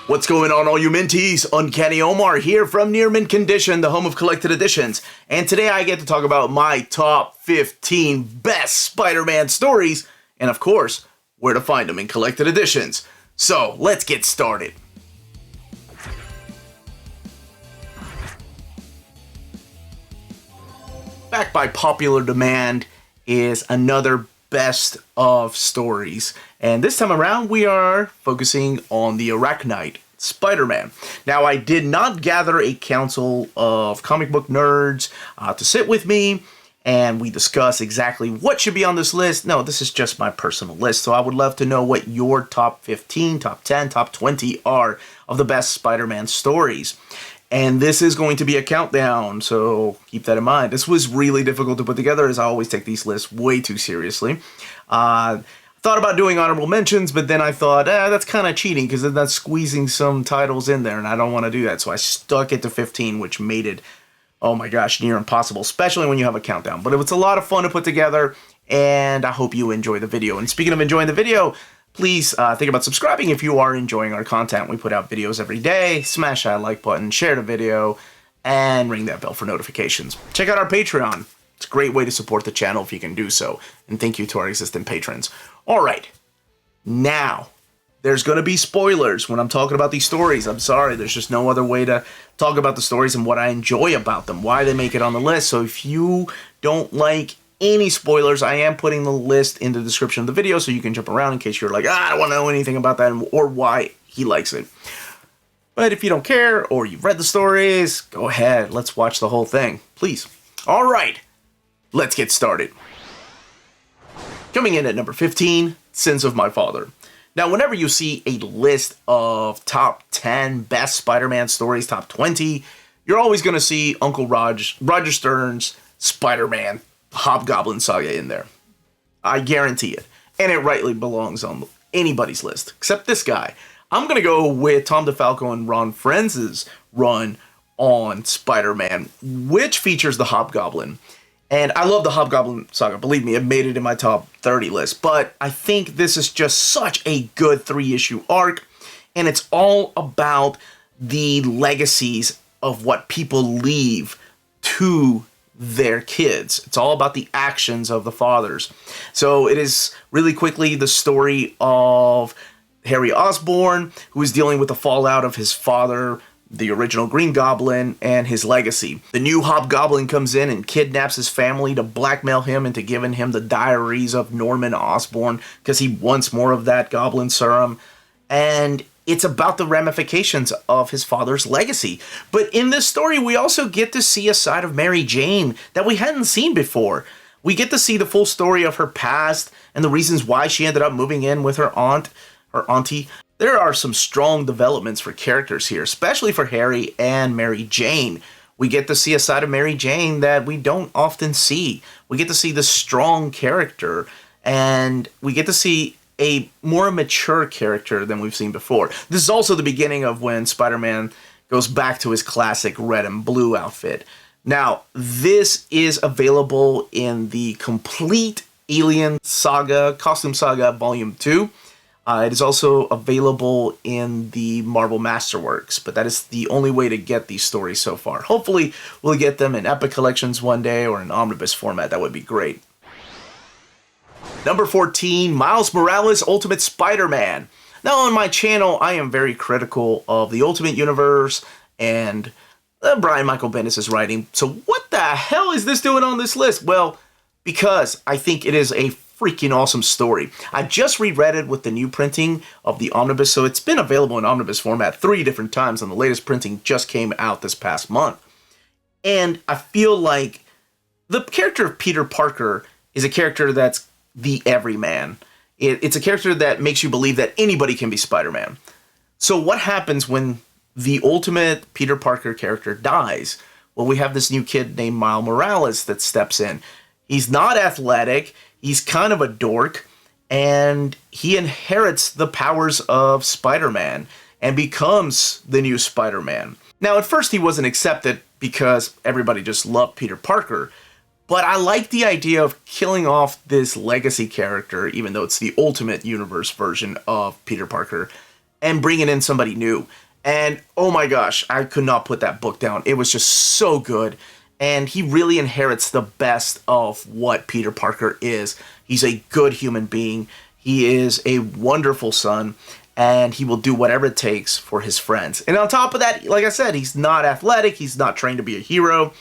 What's going on, all you minties? Uncanny Omar here from Near Mint Condition, the home of collected editions. And today I get to talk about my top 15 best Spider-Man stories, and of course, where to find them in collected editions. So, let's get started. Back by popular demand is another best of stories, and this time around we are focusing on the Arach-Knight, Spider-Man. Now, I did not gather a council of comic book nerds to sit with me and we discuss exactly what should be on this list. No, this is just my personal list, so I would love to know what your top 15, top 10, top 20 are of the best Spider-Man stories. And this is going to be a countdown, so keep that in mind. This was really difficult to put together, as I always take these lists way too seriously. Thought about doing honorable mentions, but then I thought, that's kind of cheating, because then that's squeezing some titles in there, and I don't want to do that. So I stuck it to 15, which made it, oh my gosh, near impossible, especially when you have a countdown. But it was a lot of fun to put together, and I hope you enjoy the video. And speaking of enjoying the video, please think about subscribing if you are enjoying our content. We put out videos every day. Smash that like button, share the video, and ring that bell for notifications. Check out our Patreon. It's a great way to support the channel if you can do so. And thank you to our existing patrons. All right. Now, there's going to be spoilers when I'm talking about these stories. I'm sorry. There's just no other way to talk about the stories and what I enjoy about them, why they make it on the list. So if you don't like any spoilers, I am putting the list in the description of the video so you can jump around in case you're like, I don't want to know anything about that or why he likes it. But if you don't care or you've read the stories, go ahead. Let's watch the whole thing, please. All right, let's get started. Coming in at number 15, Sins of My Father. Now, whenever you see a list of top 10 best Spider-Man stories, top 20, you're always going to see Uncle Roger Stern's Spider-Man Hobgoblin saga in there. I guarantee it. And it rightly belongs on anybody's list, except this guy. I'm going to go with Tom DeFalco and Ron Frenz's run on Spider-Man, which features the Hobgoblin. And I love the Hobgoblin saga. Believe me, it made it in my top 30 list. But I think this is just such a good 3-issue arc. And it's all about the legacies of what people leave to their kids. It's all about the actions of the fathers. So it is really quickly the story of Harry Osborn, who is dealing with the fallout of his father, the original Green Goblin, and his legacy. The new Hobgoblin comes in and kidnaps his family to blackmail him into giving him the diaries of Norman Osborn because he wants more of that Goblin serum. And it's about the ramifications of his father's legacy. But in this story, we also get to see a side of Mary Jane that we hadn't seen before. We get to see the full story of her past and the reasons why she ended up moving in with her auntie. There are some strong developments for characters here, especially for Harry and Mary Jane. We get to see a side of Mary Jane that we don't often see. We get to see the strong character, and we get to see a more mature character than we've seen before. This is also the beginning of when Spider-Man goes back to his classic red and blue outfit. Now, this is available in the complete Alien Saga, Costume Saga Volume 2. It is also available in the Marvel Masterworks, but that is the only way to get these stories so far. Hopefully, we'll get them in Epic Collections one day or in Omnibus format. That would be great. Number 14, Miles Morales Ultimate Spider-Man. Now, on my channel, I am very critical of the Ultimate Universe and Brian Michael Bendis' writing. So what the hell is this doing on this list? Well, because I think it is a freaking awesome story. I just reread it with the new printing of the Omnibus, so it's been available in Omnibus format 3 different times, and the latest printing just came out this past month. And I feel like the character of Peter Parker is a character that's the everyman. It's a character that makes you believe that anybody can be Spider-Man. So what happens when the ultimate Peter Parker character dies? Well, we have this new kid named Miles Morales that steps in. He's not athletic. He's kind of a dork, and he inherits the powers of Spider-Man and becomes the new Spider-Man. Now, at first he wasn't accepted because everybody just loved Peter Parker, but I like the idea of killing off this legacy character, even though it's the Ultimate Universe version of Peter Parker, and bringing in somebody new. And oh my gosh, I could not put that book down. It was just so good. And he really inherits the best of what Peter Parker is. He's a good human being. He is a wonderful son. And he will do whatever it takes for his friends. And on top of that, like I said, he's not athletic. He's not trained to be a hero.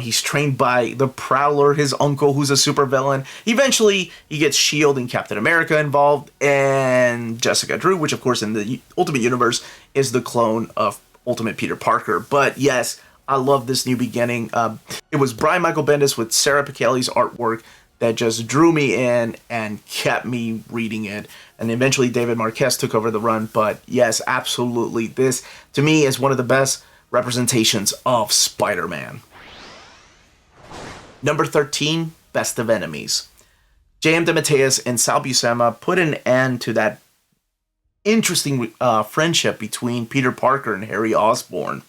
He's trained by the Prowler, his uncle, who's a supervillain. Eventually, he gets S.H.I.E.L.D. and Captain America involved, and Jessica Drew, which, of course, in the Ultimate Universe, is the clone of Ultimate Peter Parker. But yes, I love this new beginning. It was Brian Michael Bendis with Sarah Pichelli's artwork that just drew me in and kept me reading it. And eventually, David Marquez took over the run. But yes, absolutely. This, to me, is one of the best representations of Spider-Man. Number 13, Best of Enemies. J.M. DeMatteis and Sal Buscema put an end to that interesting friendship between Peter Parker and Harry Osborn.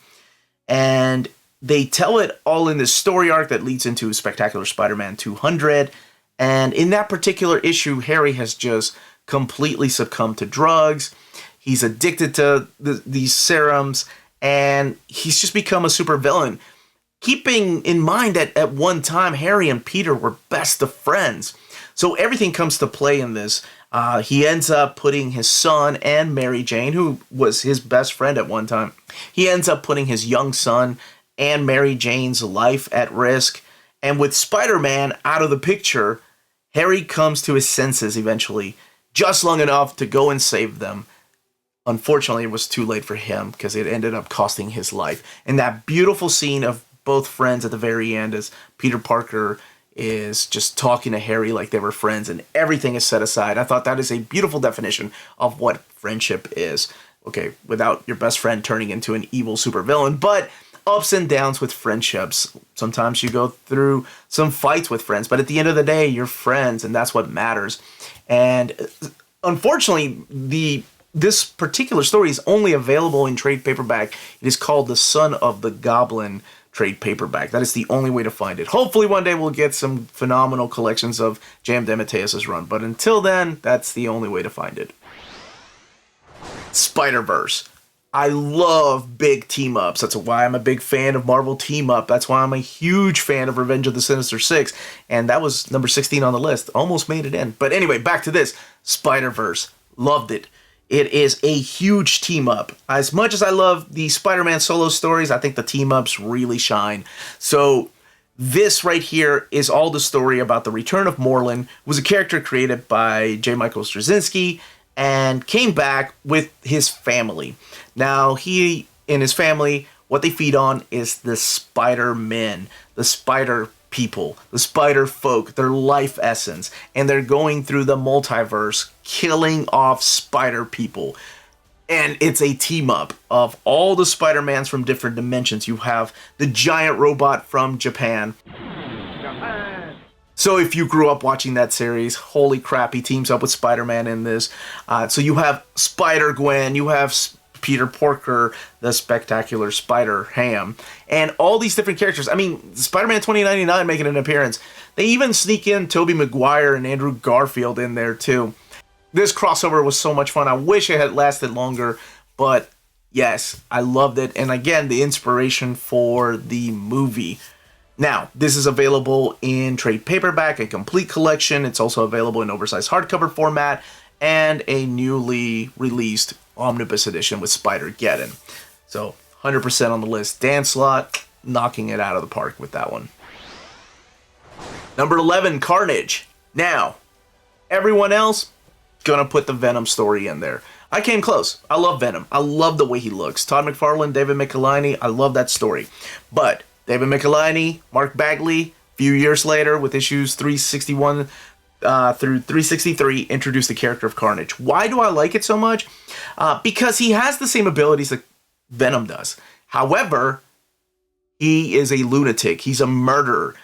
And they tell it all in this story arc that leads into Spectacular Spider-Man 200. And in that particular issue, Harry has just completely succumbed to drugs. He's addicted to these serums, and he's just become a supervillain. Keeping in mind that at one time, Harry and Peter were best of friends. So everything comes to play in this. He ends up putting his son and Mary Jane, who was his best friend at one time, he ends up putting his young son and Mary Jane's life at risk. And with Spider-Man out of the picture, Harry comes to his senses eventually, just long enough to go and save them. Unfortunately, it was too late for him because it ended up costing his life. And that beautiful scene of both friends at the very end as Peter Parker is just talking to Harry like they were friends and everything is set aside. I thought that is a beautiful definition of what friendship is. Okay, without your best friend turning into an evil supervillain, but ups and downs with friendships. Sometimes you go through some fights with friends, but at the end of the day, you're friends, and that's what matters. And unfortunately, this particular story is only available in trade paperback. It is called The Son of the Goblin trade paperback. That is the only way to find it. Hopefully one day we'll get some phenomenal collections of J.M. DeMatteis' run, but until then, that's the only way to find it. Spiderverse. I love big team-ups. That's why I'm a big fan of Marvel Team-Up. That's why I'm a huge fan of Revenge of the Sinister Six. And that was number 16 on the list. Almost made it in. But anyway, back to this. Spiderverse. Loved it. It is a huge team-up. As much as I love the Spider-Man solo stories, I think the team-ups really shine. So this right here is all the story about the return of Morlun, who was a character created by J. Michael Straczynski, and came back with his family. Now, he and his family, what they feed on is the Spider-Men, the Spider people, the Spider folk, their life essence, and they're going through the multiverse, killing off Spider people. And it's a team up of all the Spider-Mans from different dimensions. You have the giant robot from Japan. So if you grew up watching that series, holy crap, he teams up with Spider-Man in this. So you have Spider-Gwen, you have Peter Porker, the Spectacular Spider-Ham, and all these different characters. I mean, Spider-Man 2099 making an appearance. They even sneak in Tobey Maguire and Andrew Garfield in there too. This crossover was so much fun. I wish it had lasted longer, but yes, I loved it. And again, the inspiration for the movie. Now, this is available in trade paperback, a complete collection. It's also available in oversized hardcover format and a newly released Omnibus edition with Spider-Geddon. So, 100% on the list. Dan Slott knocking it out of the park with that one. Number 11, Carnage. Now, everyone else gonna put the Venom story in there. I came close. I love Venom. I love the way he looks. Todd McFarlane, David Michelinie, I love that story. But David Michelinie, Mark Bagley, a few years later with issues 361 through 363, introduced the character of Carnage. Why do I like it so much? Because he has the same abilities that Venom does. However, he is a lunatic. He's a murderer.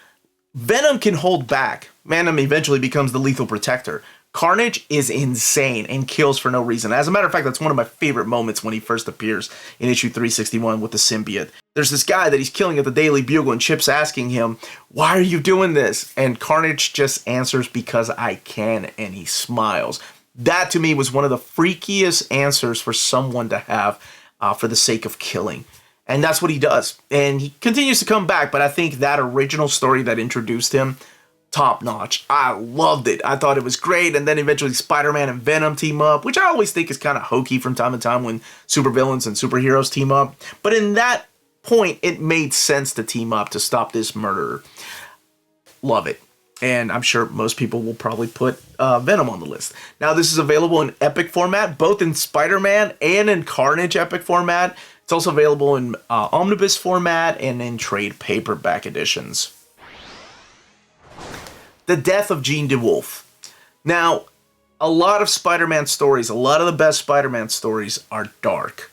Venom can hold back. Venom eventually becomes the lethal protector. Carnage is insane and kills for no reason. As a matter of fact, that's one of my favorite moments when he first appears in issue 361 with the symbiote. There's this guy that he's killing at the Daily Bugle, and Chip's asking him, "Why are you doing this?" And Carnage just answers, "Because I can," and he smiles. That to me was one of the freakiest answers for someone to have for the sake of killing. And that's what he does. And he continues to come back, but I think that original story that introduced him, top notch. I loved it. I thought it was great. And then eventually Spider-Man and Venom team up, which I always think is kind of hokey from time to time when supervillains and superheroes team up. But in that point, it made sense to team up to stop this murderer. Love it. And I'm sure most people will probably put Venom on the list. Now, this is available in Epic format, both in Spider-Man and in Carnage Epic format. It's also available in Omnibus format and in trade paperback editions. The Death of Jean Dewolff. Now, a lot of Spider-Man stories, a lot of the best Spider-Man stories are dark.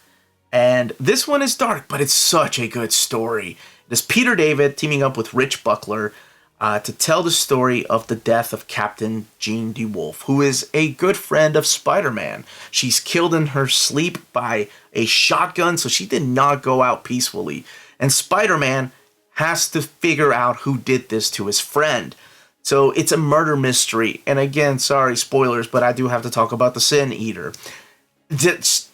And this one is dark, but it's such a good story. It is Peter David teaming up with Rich Buckler to tell the story of the death of Captain Jean Dewolff, who is a good friend of Spider-Man. She's killed in her sleep by a shotgun, so she did not go out peacefully. And Spider-Man has to figure out who did this to his friend. So it's a murder mystery. And again, sorry, spoilers, but I do have to talk about the Sin Eater. Just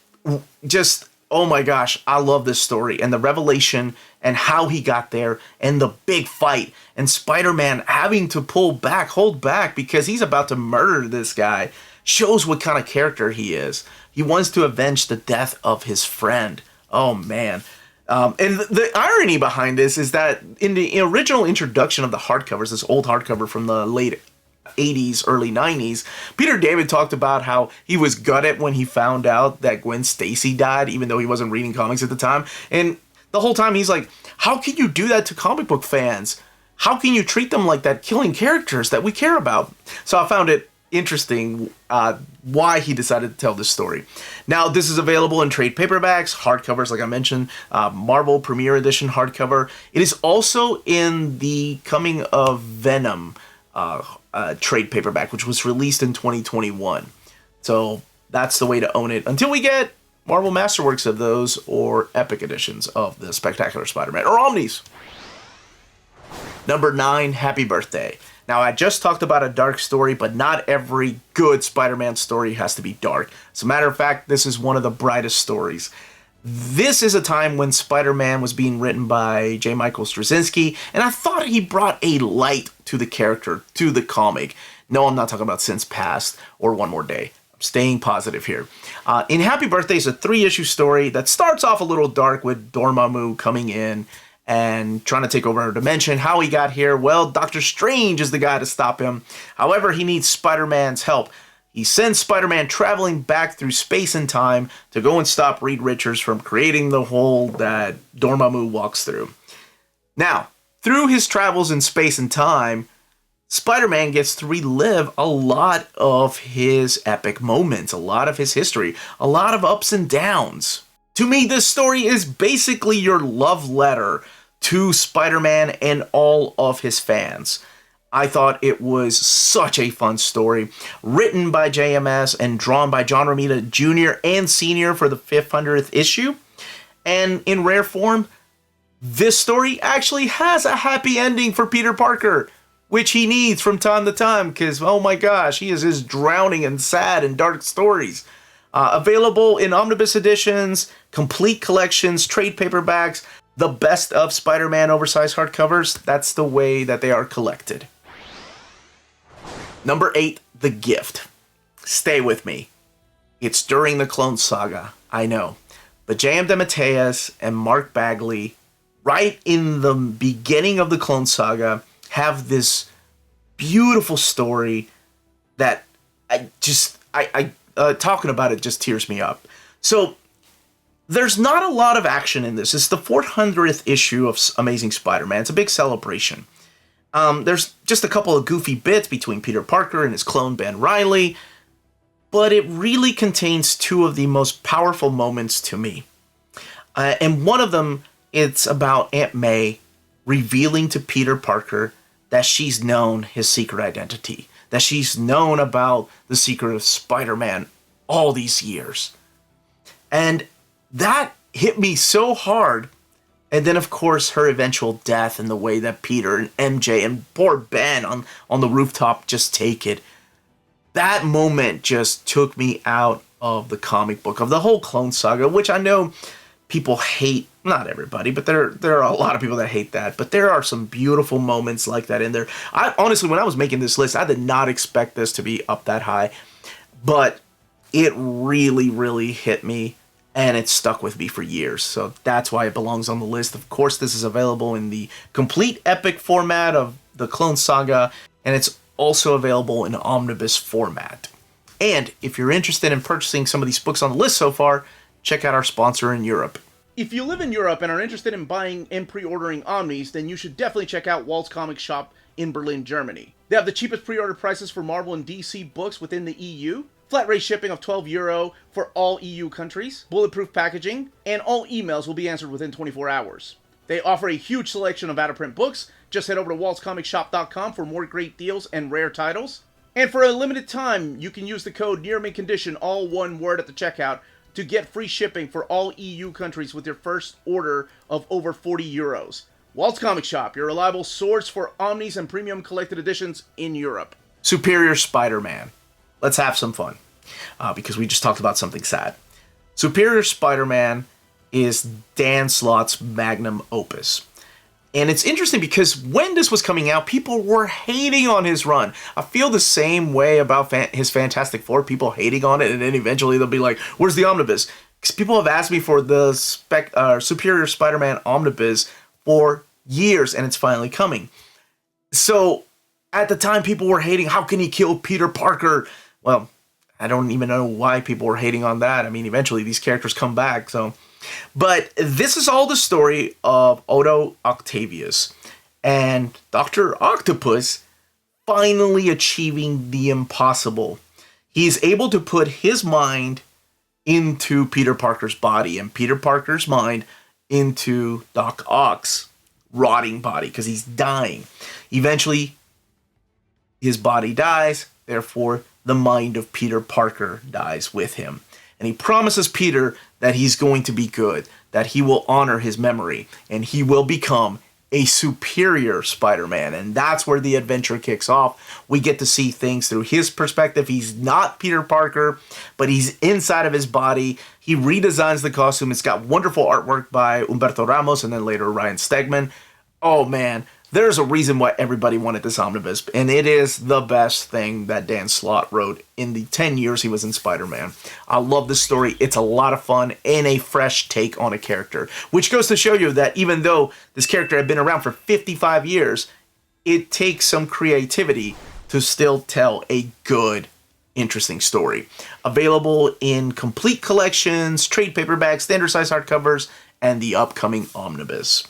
oh my gosh, I love this story and the revelation and how he got there and the big fight and Spider-Man having to hold back because he's about to murder this guy shows what kind of character he is. He wants to avenge the death of his friend. Oh man. And the irony behind this is that in the original introduction of the hardcovers, this old hardcover from the late 80s, early 90s, Peter David talked about how he was gutted when he found out that Gwen Stacy died, even though he wasn't reading comics at the time. And the whole time he's like, how can you do that to comic book fans? How can you treat them like that, killing characters that we care about? So I found it interesting why he decided to tell this story. Now, this is available in trade paperbacks, hardcovers, like I mentioned, Marvel Premiere Edition hardcover. It is also in the Coming of Venom trade paperback, which was released in 2021. So that's the way to own it until we get Marvel Masterworks of those or Epic editions of the Spectacular Spider-Man or Omnis. Number 9, Happy Birthday. Now, I just talked about a dark story, but not every good Spider-Man story has to be dark. As a matter of fact, this is one of the brightest stories. This is a time when Spider-Man was being written by J. Michael Straczynski, and I thought he brought a light to the character, to the comic. No, I'm not talking about Since Past or One More Day. I'm staying positive here. In Happy Birthday is a 3-issue story that starts off a little dark with Dormammu coming in and trying to take over our dimension. How he got here? Well, Doctor Strange is the guy to stop him. However, he needs Spider-Man's help. He sends Spider-Man traveling back through space and time to go and stop Reed Richards from creating the hole that Dormammu walks through. Now, through his travels in space and time, Spider-Man gets to relive a lot of his epic moments, a lot of his history, a lot of ups and downs. To me, this story is basically your love letter to Spider-Man and all of his fans. I thought it was such a fun story, written by JMS and drawn by John Romita Jr. and Sr. for the 500th issue. And in rare form, this story actually has a happy ending for Peter Parker, which he needs from time to time because, oh my gosh, he is just drowning in sad and dark stories. Available in omnibus editions, complete collections, trade paperbacks, the best of Spider-Man oversized hardcovers. That's the way that they are collected. Number 8, The Gift. Stay with me. It's during the Clone Saga, I know. But J.M. DeMatteis and Mark Bagley, right in the beginning of the Clone Saga, have this beautiful story that talking about it just tears me up. So there's not a lot of action in this. It's the 400th issue of Amazing Spider-Man. It's a big celebration. There's just a couple of goofy bits between Peter Parker and his clone Ben Reilly, but it really contains 2 of the most powerful moments to me. And one of them, it's about Aunt May revealing to Peter Parker that she's known his secret identity, that she's known about the secret of Spider-Man all these years. And that hit me so hard. And then, of course, her eventual death and the way that Peter and MJ and poor Ben on the rooftop just take it. That moment just took me out of the comic book, of the whole Clone Saga, which I know people hate. Not everybody, but there are a lot of people that hate that. But there are some beautiful moments like that in there. I honestly, when I was making this list, I did not expect this to be up that high. But it really, really hit me, and it stuck with me for years. So that's why it belongs on the list. Of course, this is available in the complete epic format of the Clone Saga, and it's also available in omnibus format. And if you're interested in purchasing some of these books on the list so far, check out our sponsor in Europe. If you live in Europe and are interested in buying and pre-ordering Omnis, then you should definitely check out Walt's Comic Shop in Berlin, Germany. They have the cheapest pre-order prices for Marvel and DC books within the EU, flat rate shipping of €12 for all EU countries, bulletproof packaging, and all emails will be answered within 24 hours. They offer a huge selection of out-of-print books. Just head over to waltzcomicshop.com for more great deals and rare titles. And for a limited time, you can use the code nearmintcon, all one word at the checkout, to get free shipping for all EU countries with your first order of over €40. Walt's Comic Shop, your reliable source for Omnis and premium collected editions in Europe. Superior Spider-Man. Let's have some fun, because we just talked about something sad. Superior Spider-Man is Dan Slott's magnum opus. And it's interesting because when this was coming out, people were hating on his run. I feel the same way about his Fantastic Four, people hating on it, and then eventually they'll be like, where's the Omnibus? Because people have asked me for the Superior Spider-Man Omnibus for years, and it's finally coming. So, at the time, people were hating, how can he kill Peter Parker? Well, I don't even know why people were hating on that. I mean, eventually these characters come back, so... But this is all the story of Otto Octavius and Dr. Octopus finally achieving the impossible. He's able to put his mind into Peter Parker's body and Peter Parker's mind into Doc Ock's rotting body because he's dying. Eventually, his body dies, therefore the mind of Peter Parker dies with him. And he promises Peter that he's going to be good, that he will honor his memory, and he will become a superior Spider-Man. And that's where the adventure kicks off. We get to see things through his perspective. He's not Peter Parker, but he's inside of his body. He redesigns the costume. It's got wonderful artwork by Humberto Ramos and then later Ryan Stegman. Oh man, there's a reason why everybody wanted this omnibus, and it is the best thing that Dan Slott wrote in the 10 years he was in Spider-Man. I love this story. It's a lot of fun and a fresh take on a character, which goes to show you that even though this character had been around for 55 years, it takes some creativity to still tell a good, interesting story. Available in complete collections, trade paperbacks, standard size hardcovers, and the upcoming omnibus.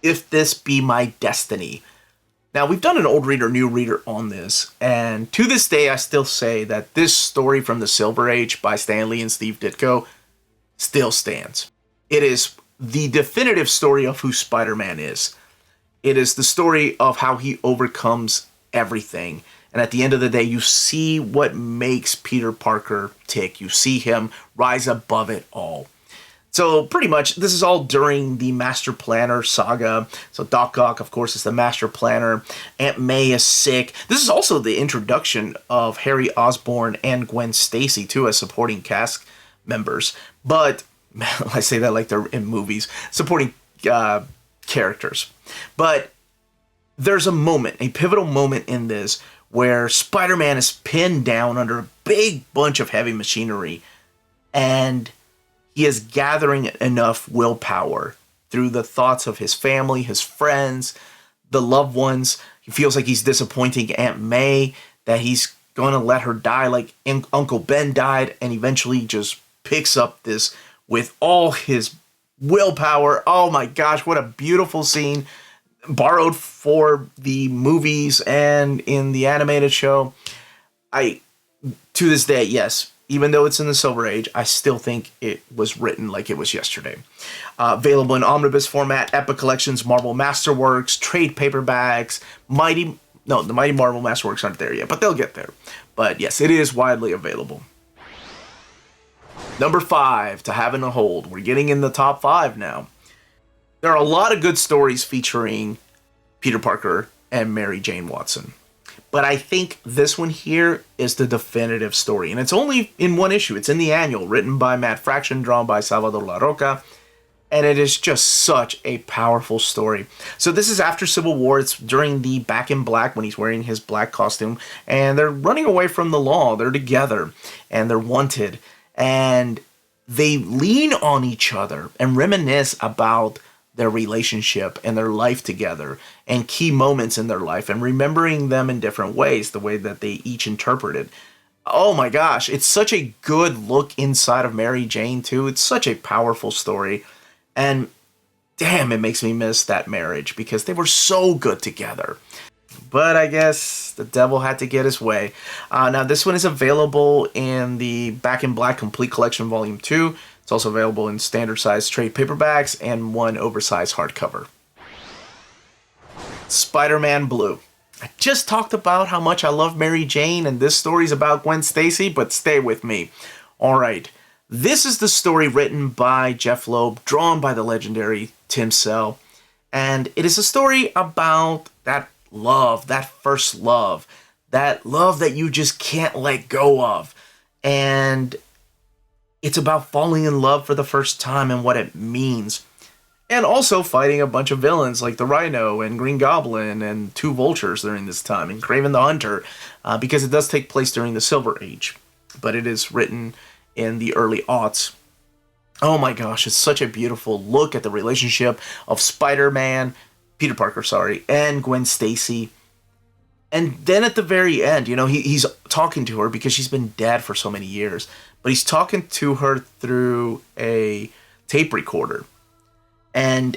If This Be My Destiny. Now, we've done an old reader, new reader on this, and to this day, I still say that this story from the Silver Age by Stan Lee and Steve Ditko still stands. It is the definitive story of who Spider-Man is. It is the story of how he overcomes everything. And at the end of the day, you see what makes Peter Parker tick. You see him rise above it all. So pretty much, this is all during the Master Planner saga. So Doc Ock, of course, is the Master Planner. Aunt May is sick. This is also the introduction of Harry Osborn and Gwen Stacy, too, as supporting cast members. But, I say that like they're in movies, supporting characters. But there's a moment, a pivotal moment in this, where Spider-Man is pinned down under a big bunch of heavy machinery, and he is gathering enough willpower through the thoughts of his family, his friends, the loved ones. He feels like he's disappointing Aunt May, that he's going to let her die like Uncle Ben died, and eventually just picks up this with all his willpower. Oh my gosh, what a beautiful scene. Borrowed for the movies and in the animated show. To this day, yes, even though it's in the Silver Age, I still think it was written like it was yesterday. Available in omnibus format, Epic Collections, Marvel Masterworks, trade paperbacks, the Mighty Marvel Masterworks aren't there yet, but they'll get there. But yes, it is widely available. Number 5, to have in the hold. We're getting in the top 5 now. There are a lot of good stories featuring Peter Parker and Mary Jane Watson. But I think this one here is the definitive story. And it's only in one issue. It's in the annual, written by Matt Fraction, drawn by Salvador Larroca. And it is just such a powerful story. So this is after Civil War. It's during the Back in Black when he's wearing his black costume. And they're running away from the law. They're together. And they're wanted. And they lean on each other and reminisce about their relationship and their life together and key moments in their life and remembering them in different ways, the way that they each interpreted. Oh my gosh, it's such a good look inside of Mary Jane too. It's such a powerful story. And damn, it makes me miss that marriage because they were so good together. But I guess the devil had to get his way. Now this one is available in the Back in Black Complete Collection Volume 2. It's also available in standard size trade paperbacks and one oversized hardcover. Spider-Man Blue. I just talked about how much I love Mary Jane, and this story is about Gwen Stacy, but stay with me. Alright, this is the story written by Jeff Loeb, drawn by the legendary Tim Sale, and it is a story about that love, that first love, that love that you just can't let go of, and it's about falling in love for the first time and what it means. And also fighting a bunch of villains like the Rhino and Green Goblin and two Vultures during this time, and Kraven the Hunter, because it does take place during the Silver Age. But it is written in the early aughts. Oh my gosh, it's such a beautiful look at the relationship of Spider-Man, Peter Parker, and Gwen Stacy. And then at the very end, you know, he's talking to her because she's been dead for so many years. But he's talking to her through a tape recorder. And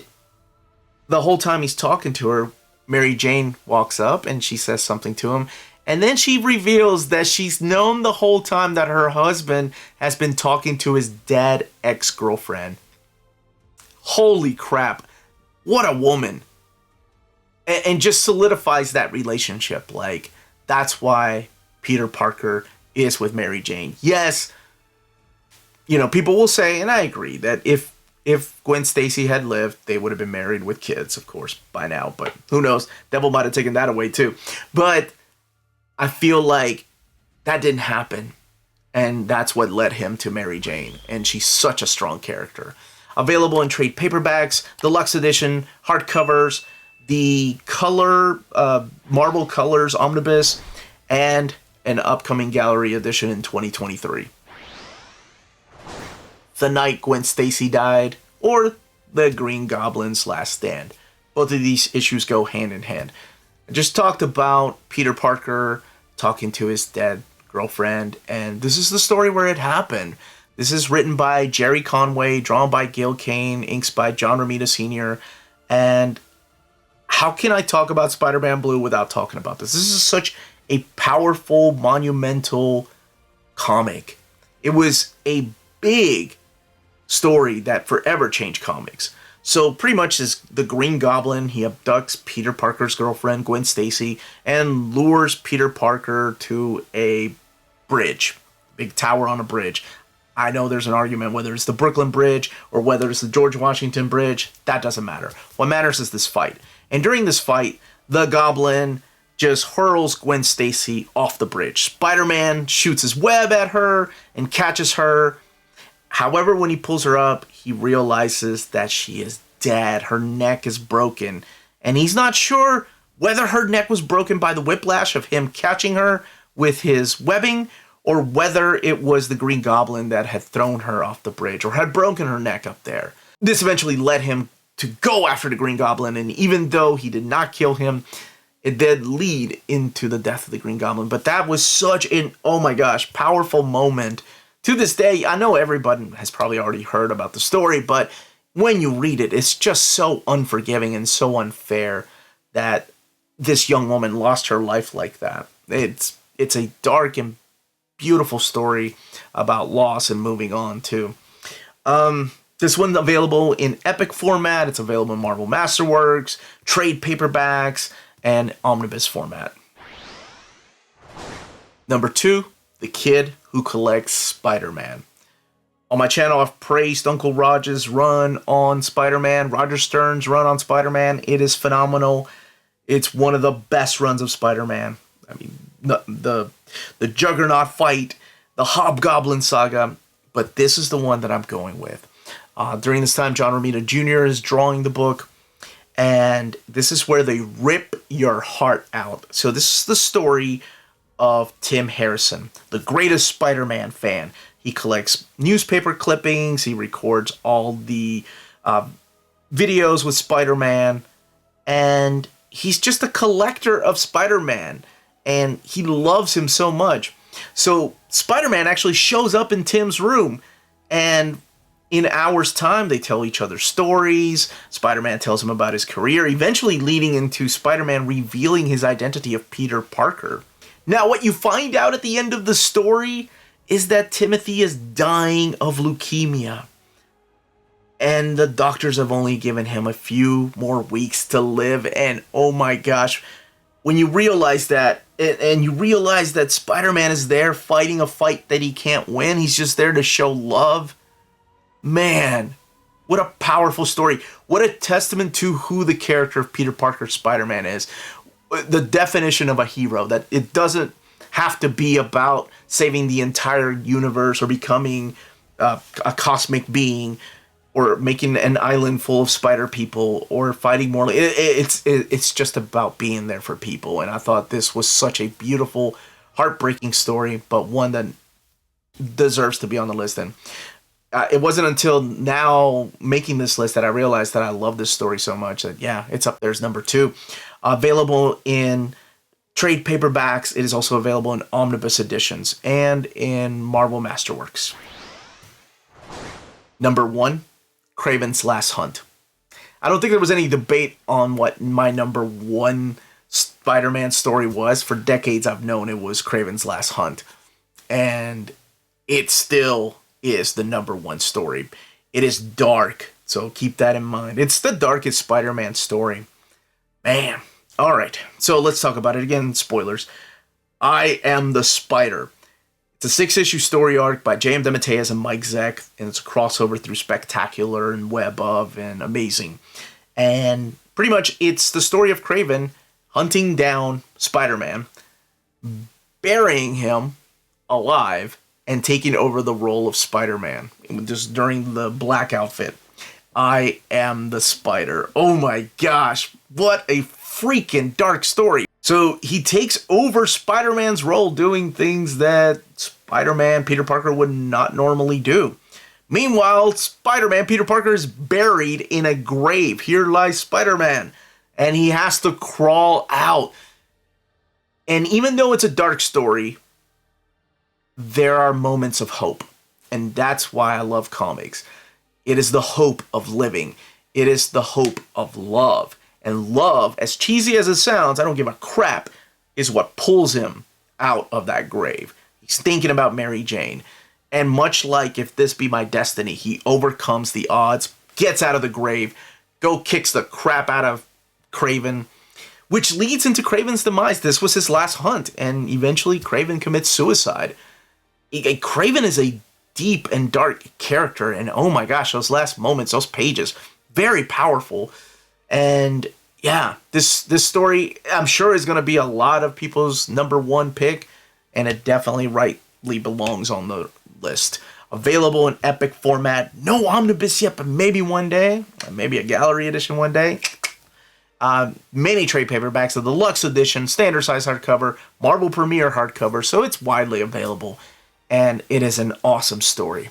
the whole time he's talking to her, Mary Jane walks up and she says something to him. And then she reveals that she's known the whole time that her husband has been talking to his dead ex-girlfriend. Holy crap. What a woman. And just solidifies that relationship. Like, that's why Peter Parker is with Mary Jane. Yes, you know, people will say, and I agree, that if Gwen Stacy had lived, they would have been married with kids, of course, by now. But who knows? Devil might have taken that away too. But I feel like that didn't happen. And that's what led him to Mary Jane. And she's such a strong character. Available in trade paperbacks, deluxe edition, hardcovers, the color, Marvel Colors Omnibus, and an upcoming gallery edition in 2023. The Night Gwen Stacy Died, or The Green Goblin's Last Stand. Both of these issues go hand in hand. I just talked about Peter Parker talking to his dead girlfriend, and this is the story where it happened. This is written by Jerry Conway, drawn by Gil Kane, inks by John Romita Sr., and how can I talk about Spider-Man Blue without talking about this? This is such a powerful, monumental comic. It was a big story that forever changed comics. So pretty much is the Green Goblin. He abducts Peter Parker's girlfriend, Gwen Stacy, and lures Peter Parker to a bridge. Big tower on a bridge. I know there's an argument whether it's the Brooklyn Bridge or whether it's the George Washington Bridge. That doesn't matter. What matters is this fight. And during this fight, the Goblin just hurls Gwen Stacy off the bridge. Spider-Man shoots his web at her and catches her. However, when he pulls her up, he realizes that she is dead. Her neck is broken. And he's not sure whether her neck was broken by the whiplash of him catching her with his webbing, or whether it was the Green Goblin that had thrown her off the bridge or had broken her neck up there. This eventually led him to go after the Green Goblin, and even though he did not kill him, it did lead into the death of the Green Goblin. But that was such an, oh my gosh, powerful moment. To this day, I know everybody has probably already heard about the story, but when you read it, it's just so unforgiving and so unfair that this young woman lost her life like that. It's a dark and beautiful story about loss and moving on too. This one's available in Epic format. It's available in Marvel Masterworks, trade paperbacks, and Omnibus format. Number 2, The Kid Who Collects Spider-Man. On my channel, I've praised Uncle Roger's run on Spider-Man, Roger Stern's run on Spider-Man. It is phenomenal. It's one of the best runs of Spider-Man. I mean, the Juggernaut fight, the Hobgoblin saga, but this is the one that I'm going with. During this time, John Romita Jr. is drawing the book, and this is where they rip your heart out. So this is the story of Tim Harrison, the greatest Spider-Man fan. He collects newspaper clippings, he records all the videos with Spider-Man, and he's just a collector of Spider-Man, and he loves him so much. So Spider-Man actually shows up in Tim's room, and in hours' time, they tell each other stories. Spider-Man tells him about his career, eventually leading into Spider-Man revealing his identity of Peter Parker. Now, what you find out at the end of the story is that Timothy is dying of leukemia. And the doctors have only given him a few more weeks to live. And oh my gosh, when you realize that, and you realize that Spider-Man is there fighting a fight that he can't win, he's just there to show love. Man, what a powerful story. What a testament to who the character of Peter Parker Spider-Man is. The definition of a hero, that it doesn't have to be about saving the entire universe or becoming a cosmic being or making an island full of spider people or fighting more. It's just about being there for people. And I thought this was such a beautiful, heartbreaking story, but one that deserves to be on the list. And it wasn't until now making this list that I realized that I love this story so much that, yeah, it's up there as number 2. Available in trade paperbacks. It is also available in omnibus editions and in Marvel Masterworks. Number 1, Kraven's Last Hunt. I don't think there was any debate on what my number 1 Spider-Man story was. For decades, I've known it was Kraven's Last Hunt. And it still is the number 1 story. It is dark, so keep that in mind. It's the darkest Spider-Man story. Man. All right, so let's talk about it again. Spoilers. I Am the Spider. It's a 6-issue story arc by J.M. DeMatteis and Mike Zeck, and it's a crossover through Spectacular and Web of and Amazing. And pretty much it's the story of Kraven hunting down Spider-Man, burying him alive, and taking over the role of Spider-Man just during the black outfit. I Am the Spider. Oh my gosh, what a freaking dark story. So he takes over Spider-Man's role doing things that Spider-Man Peter Parker would not normally do. Meanwhile, Spider-Man Peter Parker is buried in a grave. Here lies Spider-Man, and he has to crawl out. And even though it's a dark story, there are moments of hope. And that's why I love comics. It is the hope of living. It is the hope of love. And love, as cheesy as it sounds, I don't give a crap, is what pulls him out of that grave. He's thinking about Mary Jane. And much like If This Be My Destiny, he overcomes the odds, gets out of the grave, kicks the crap out of Kraven, which leads into Kraven's demise. This was his last hunt, and eventually Kraven commits suicide. Kraven is a deep and dark character, and oh my gosh, those last moments, those pages, very powerful. And yeah, this story, I'm sure, is going to be a lot of people's number 1 pick, and it definitely rightly belongs on the list. Available in epic format, no omnibus yet, but maybe one day, maybe a gallery edition one day. Many trade paperbacks, the deluxe edition, standard size hardcover, Marvel Premiere hardcover, so it's widely available, and it is an awesome story.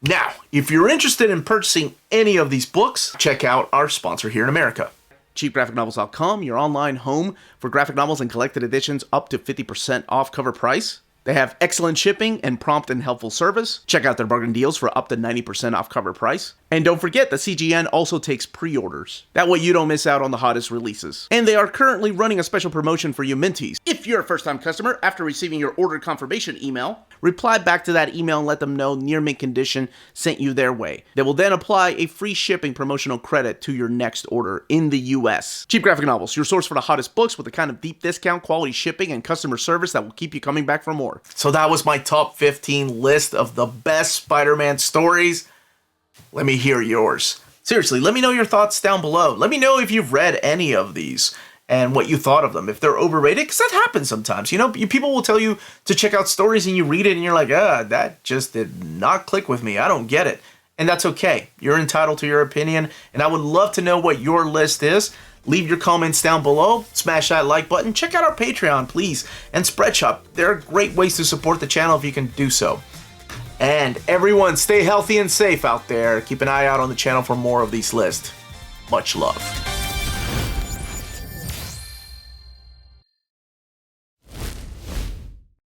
Now, if you're interested in purchasing any of these books, check out our sponsor here in America. CheapGraphicNovels.com, your online home for graphic novels and collected editions up to 50% off cover price. They have excellent shipping and prompt and helpful service. Check out their bargain deals for up to 90% off cover price. And don't forget that CGN also takes pre-orders. That way you don't miss out on the hottest releases. And they are currently running a special promotion for you Minties. If you're a first-time customer, after receiving your order confirmation email, reply back to that email and let them know Near Mint Condition sent you their way. They will then apply a free shipping promotional credit to your next order in the US. Cheap Graphic Novels, your source for the hottest books with the kind of deep discount, quality shipping, and customer service that will keep you coming back for more. So that was my top 15 list of the best Spider-Man stories. Let me hear yours. Seriously, let me know your thoughts down below. Let me know if you've read any of these. and what you thought of them. If they're overrated, because that happens sometimes. You know, people will tell you to check out stories and you read it and you're like, that just did not click with me. I don't get it. And that's okay. You're entitled to your opinion, and I would love to know what your list is. Leave your comments down below, smash that like button, check out our Patreon, please, and Spreadshop. There are great ways to support the channel if you can do so. And everyone, stay healthy and safe out there. Keep an eye out on the channel for more of these lists. Much love.